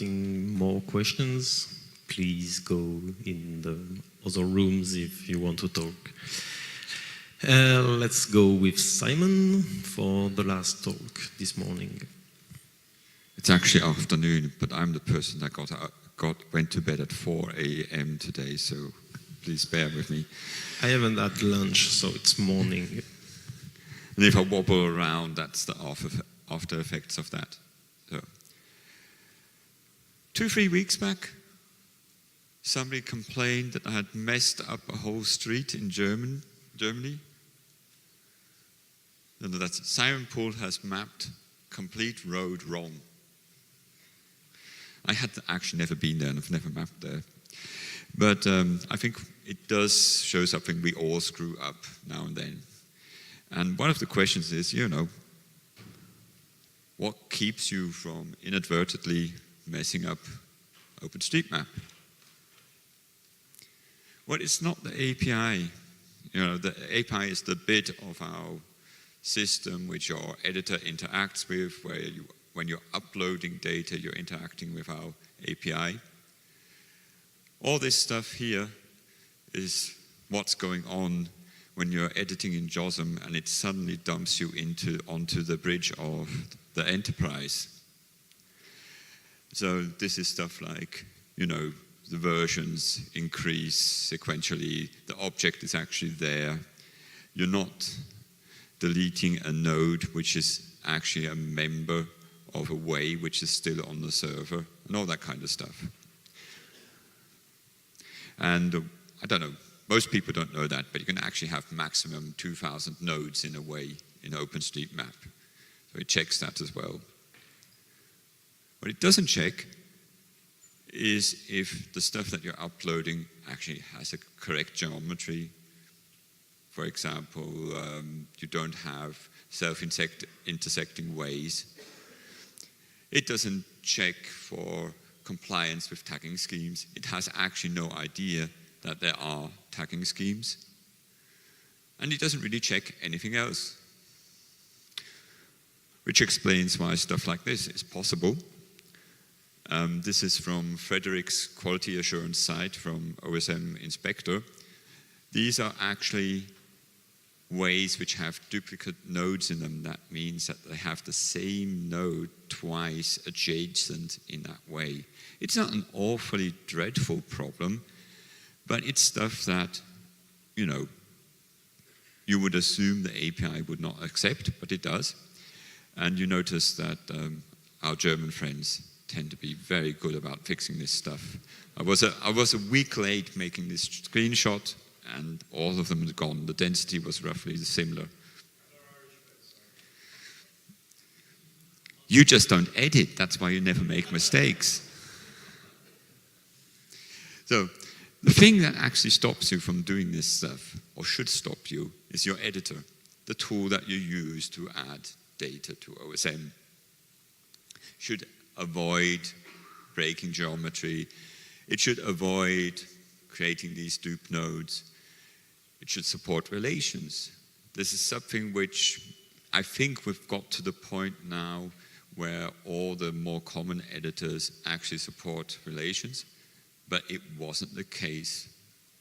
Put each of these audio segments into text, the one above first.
More questions, please go in the other rooms if you want to talk. Let's go with Simon for the last talk this morning. It's actually afternoon, but I'm the person that went to bed at 4 a.m. today, so please bear with me. I haven't had lunch, so it's morning. And if I wobble around, that's the after effects of that. So, 2-3 weeks back, somebody complained that I had messed up a whole street in Germany. And that Simon Poole has mapped complete road wrong. I had actually never been there and I've never mapped there. But I think it does show something we all screw up now and then. And one of the questions is, what keeps you from inadvertently messing up OpenStreetMap? Well, it's not the API. The API is the bit of our system which your editor interacts with, where when you're uploading data, you're interacting with our API. All this stuff here is what's going on when you're editing in JOSM and it suddenly dumps you onto the bridge of the enterprise. So this is stuff like, the versions increase sequentially, the object is actually there. You're not deleting a node which is actually a member of a way which is still on the server, and all that kind of stuff. And I don't know, most people don't know that, but you can actually have maximum 2,000 nodes in a way in OpenStreetMap. So it checks that as well. What it doesn't check is if the stuff that you're uploading actually has a correct geometry. For example, you don't have self-intersecting ways. It doesn't check for compliance with tagging schemes. It has actually no idea that there are tagging schemes. And it doesn't really check anything else. Which explains why stuff like this is possible. This is from Frederick's quality assurance site from OSM Inspector. These are actually ways which have duplicate nodes in them. That means that they have the same node twice adjacent in that way. It's not an awfully dreadful problem, but it's stuff that, you would assume the API would not accept, but it does. And you notice that our German friends tend to be very good about fixing this stuff. I was a week late making this screenshot, and all of them had gone. The density was roughly similar. You just don't edit. That's why you never make mistakes. So the thing that actually stops you from doing this stuff, or should stop you, is your editor, the tool that you use to add data to OSM. Should avoid breaking geometry. It should avoid creating these dupe nodes. It should support relations. This is something which I think we've got to the point now where all the more common editors actually support relations, but it wasn't the case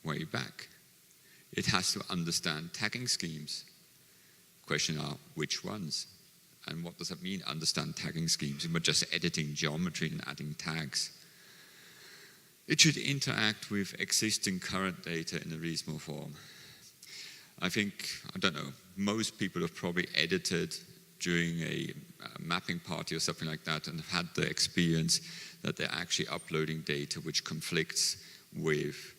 way back. It has to understand tagging schemes. Question are, which ones? And what does that mean, understand tagging schemes? We're just editing geometry and adding tags. It should interact with existing current data in a reasonable form. I don't know, most people have probably edited during a mapping party or something like that and have had the experience that they're actually uploading data which conflicts with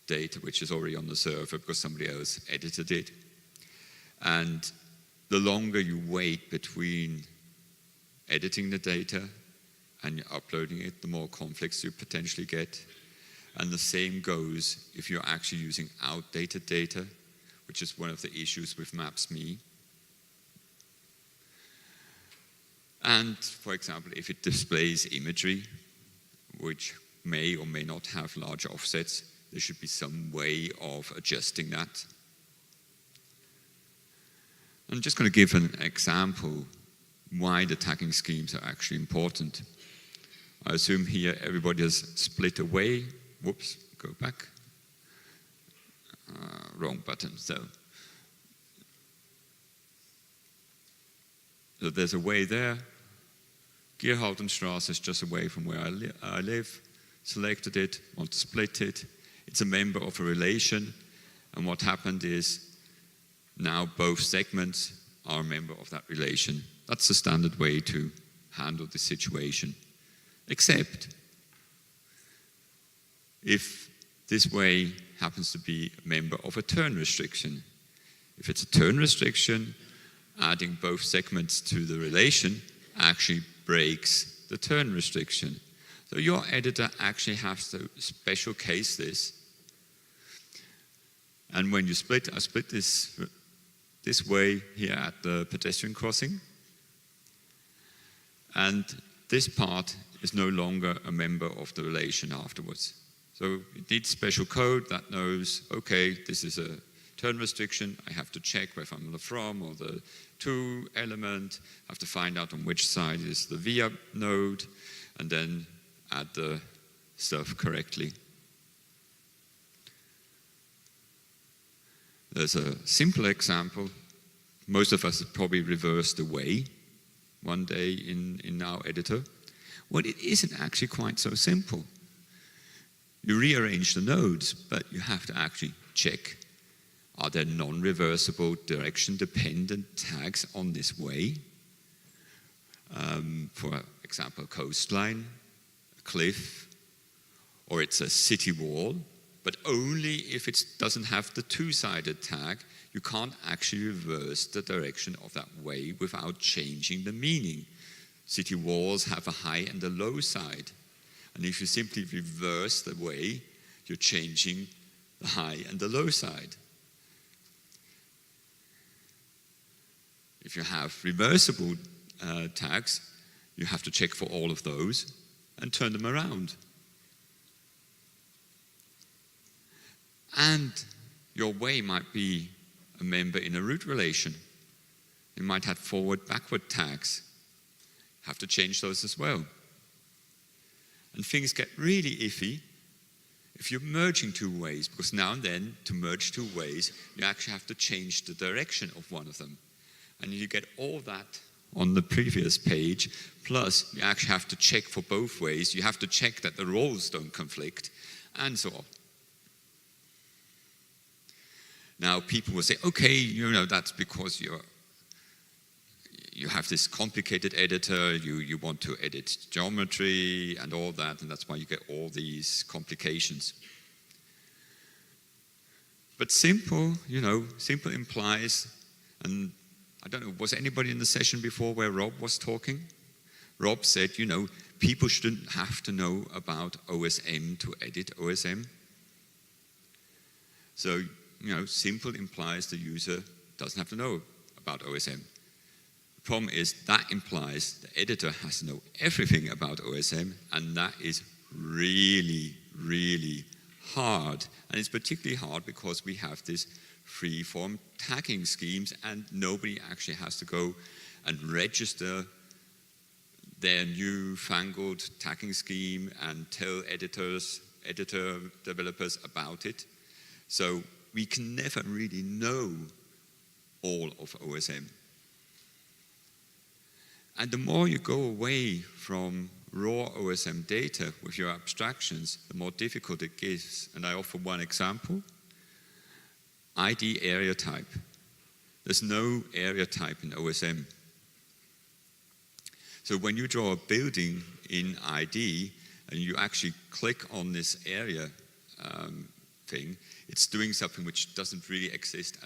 data which is already on the server because somebody else edited it. And the longer you wait between editing the data and uploading it, the more conflicts you potentially get. And the same goes if you're actually using outdated data, which is one of the issues with Maps.me. And, for example, if it displays imagery, which may or may not have large offsets, there should be some way of adjusting that. I'm just going to give an example why the tagging schemes are actually important. I assume here everybody has split away. Whoops, go back. Wrong button. So there's a way there. Gierhautenstrasse is just away from where I live. Selected it, want to split it. It's a member of a relation. And what happened is now both segments are a member of that relation. That's the standard way to handle the situation. Except if this way happens to be a member of a turn restriction. If it's a turn restriction, adding both segments to the relation actually breaks the turn restriction. So your editor actually has to special case this. And when you split, I split this way here at the pedestrian crossing. And this part is no longer a member of the relation afterwards. So it needs special code that knows, okay, this is a turn restriction. I have to check whether I'm on the from or the to element. I have to find out on which side is the via node, and then add the stuff correctly. There's a simple example. Most of us have probably reversed away one day in our editor. Well, it isn't actually quite so simple. You rearrange the nodes, but you have to actually check, are there non-reversible direction-dependent tags on this way? For example, a coastline, a cliff, or it's a city wall, but only if it doesn't have the two-sided tag. You can't actually reverse the direction of that way without changing the meaning. City walls have a high and a low side. And if you simply reverse the way, you're changing the high and the low side. If you have reversible tags, you have to check for all of those and turn them around. And your way might be a member in a root relation. You might have forward-backward tags. You have to change those as well. And things get really iffy if you're merging two ways, because now and then, to merge two ways, you actually have to change the direction of one of them. And you get all that on the previous page, plus you actually have to check for both ways. You have to check that the roles don't conflict, and so on. Now, people will say, okay, that's because you have this complicated editor, you want to edit geometry and all that, and that's why you get all these complications. But simple implies, and I don't know, was anybody in the session before where Rob was talking? Rob said, people shouldn't have to know about OSM to edit OSM. So, simple implies the user doesn't have to know about OSM. The problem is that implies the editor has to know everything about OSM, and that is really, really hard. And it's particularly hard because we have this free-form tagging schemes, and nobody actually has to go and register their newfangled tagging scheme and tell editor developers about it. So we can never really know all of OSM. And the more you go away from raw OSM data with your abstractions, the more difficult it gets. And I offer one example. ID area type. There's no area type in OSM. So when you draw a building in ID and you actually click on this area thing, it's doing something which doesn't really exist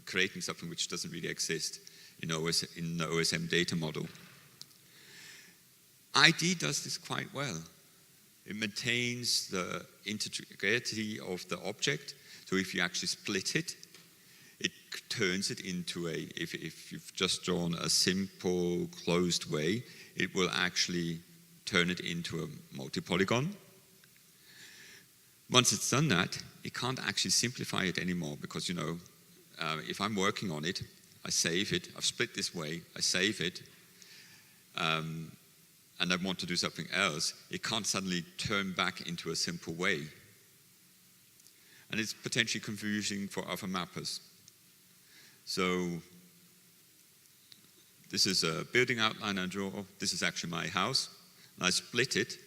creating something which doesn't really exist in the OSM data model. ID does this quite well. It maintains the integrity of the object. So if you actually split it, it turns it into if you've just drawn a simple closed way, it will actually turn it into a multi-polygon. Once it's done that, it can't actually simplify it anymore because, if I'm working on it, I save it, I've split this way, I save it, and and I want to do something else, it can't suddenly turn back into a simple way. And it's potentially confusing for other mappers. So this is a building outline I draw. This is actually my house. And I split it,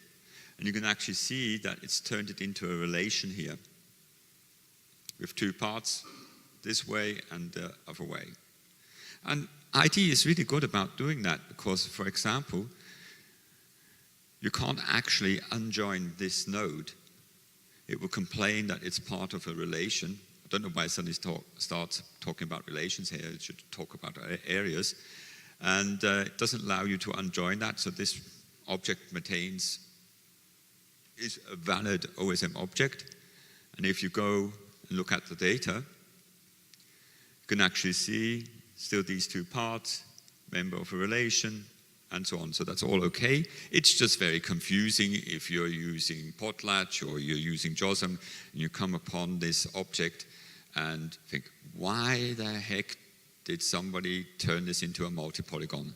and you can actually see that it's turned it into a relation here with two parts, this way and the other way. And IT is really good about doing that because, for example, you can't actually unjoin this node. It will complain that it's part of a relation. I don't know why it suddenly starts talking about relations here. It should talk about areas. And it doesn't allow you to unjoin that, so this object is a valid OSM object. And if you go and look at the data, you can actually see still these two parts, member of a relation, and so on. So that's all okay. It's just very confusing if you're using Potlatch or you're using JOSM and you come upon this object and think, why the heck did somebody turn this into a multi-polygon?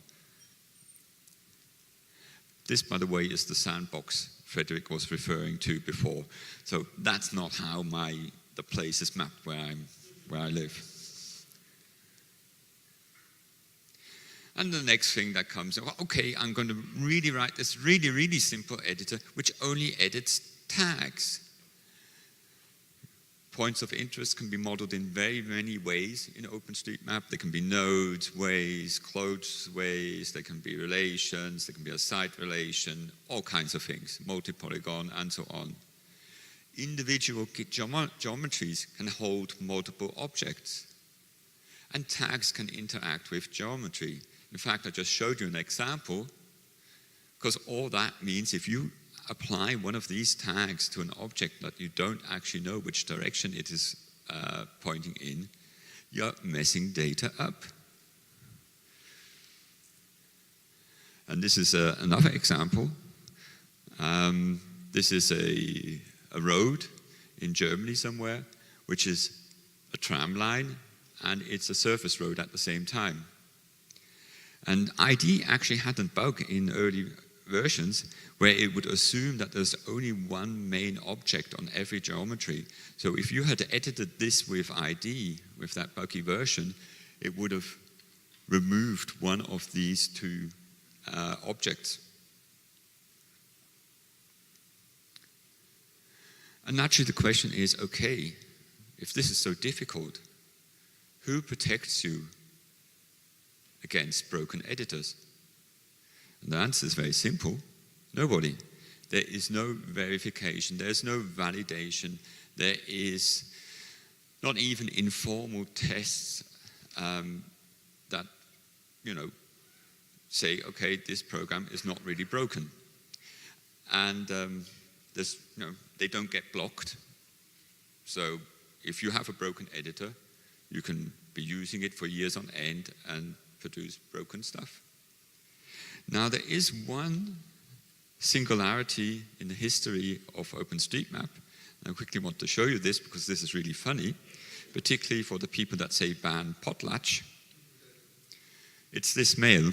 This, by the way, is the sandbox Frederick was referring to before. So that's not how the place is mapped where I live. And the next thing that comes, okay, I'm going to really write this really, really simple editor which only edits tags. Points of interest can be modeled in very many ways in OpenStreetMap. They can be nodes, ways, closed ways, they can be relations, they can be a site relation, all kinds of things, multi-polygon, and so on. Individual geometries can hold multiple objects, and tags can interact with geometry. In fact, I just showed you an example, because all that means if you apply one of these tags to an object that you don't actually know which direction it is pointing in, you're messing data up. And this is another example. This is a road in Germany somewhere, which is a tram line, and it's a surface road at the same time. And ID actually had a bug in early versions where it would assume that there's only one main object on every geometry. So if you had edited this with ID, with that buggy version, it would have removed one of these two objects. And naturally the question is, okay, if this is so difficult, who protects you against broken editors? And the answer is very simple. Nobody. There is no verification. There's no validation. There is not even informal tests that, say, okay, this program is not really broken. And they don't get blocked. So if you have a broken editor, you can be using it for years on end and produce broken stuff. Now, there is one singularity in the history of OpenStreetMap. I quickly want to show you this because this is really funny, particularly for the people that say ban potlatch. It's this mail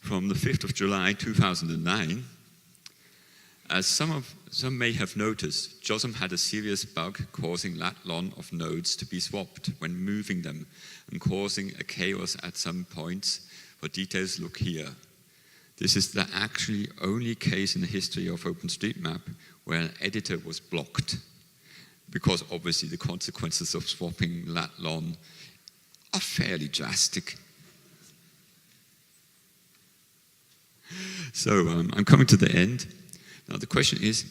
from the 5th of July 2009. As some may have noticed, JOSM had a serious bug causing lat-lon of nodes to be swapped when moving them and causing a chaos at some points. For details, look here. This is the actually only case in the history of OpenStreetMap where an editor was blocked, because obviously the consequences of swapping lat-lon are fairly drastic. So I'm coming to the end. Now the question is,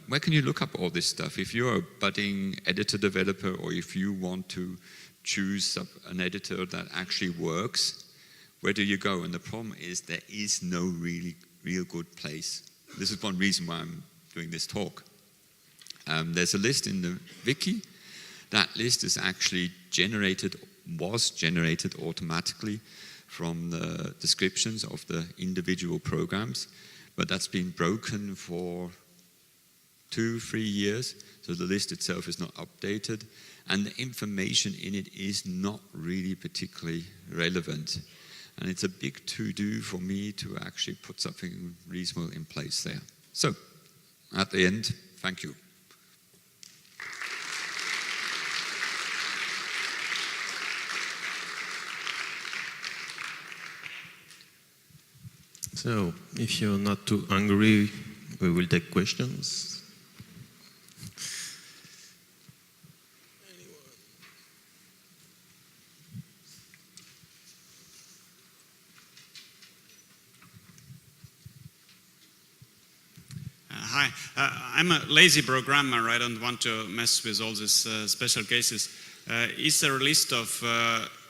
where can you look up all this stuff? If you're a budding editor developer, or if you want to choose an editor that actually works, where do you go? And the problem is there is no real good place. This is one reason why I'm doing this talk. There's a list in the wiki. That list is actually was generated automatically from the descriptions of the individual programs, but that's been broken for 2-3 years, so the list itself is not updated, and the information in it is not really particularly relevant. And it's a big to-do for me to actually put something reasonable in place there. So, at the end, thank you. So, if you're not too hungry, we will take questions. Hi, I'm a lazy programmer. I don't want to mess with all these special cases. Is there a list of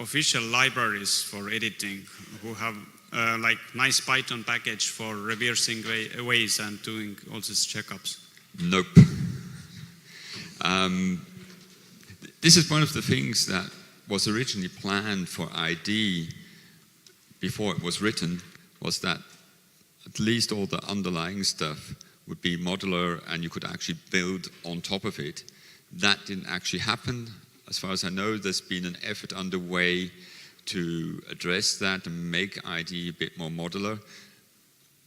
official libraries for editing who have like nice Python package for reversing ways and doing all these checkups? Nope. This is one of the things that was originally planned for ID before it was written, was that at least all the underlying stuff would be modular and you could actually build on top of it. That didn't actually happen. As far as I know, there's been an effort underway to address that and make ID a bit more modular,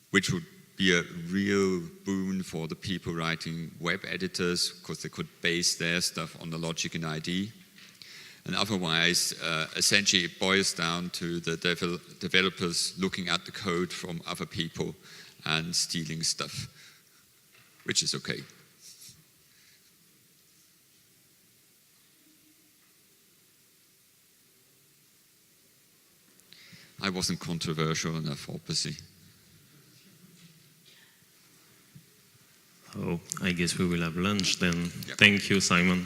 which would be a real boon for the people writing web editors, because they could base their stuff on the logic in ID. And otherwise, essentially it boils down to the developers looking at the code from other people and stealing stuff, which is okay. I wasn't controversial enough, obviously. Oh, I guess we will have lunch then. Yep. Thank you, Simon.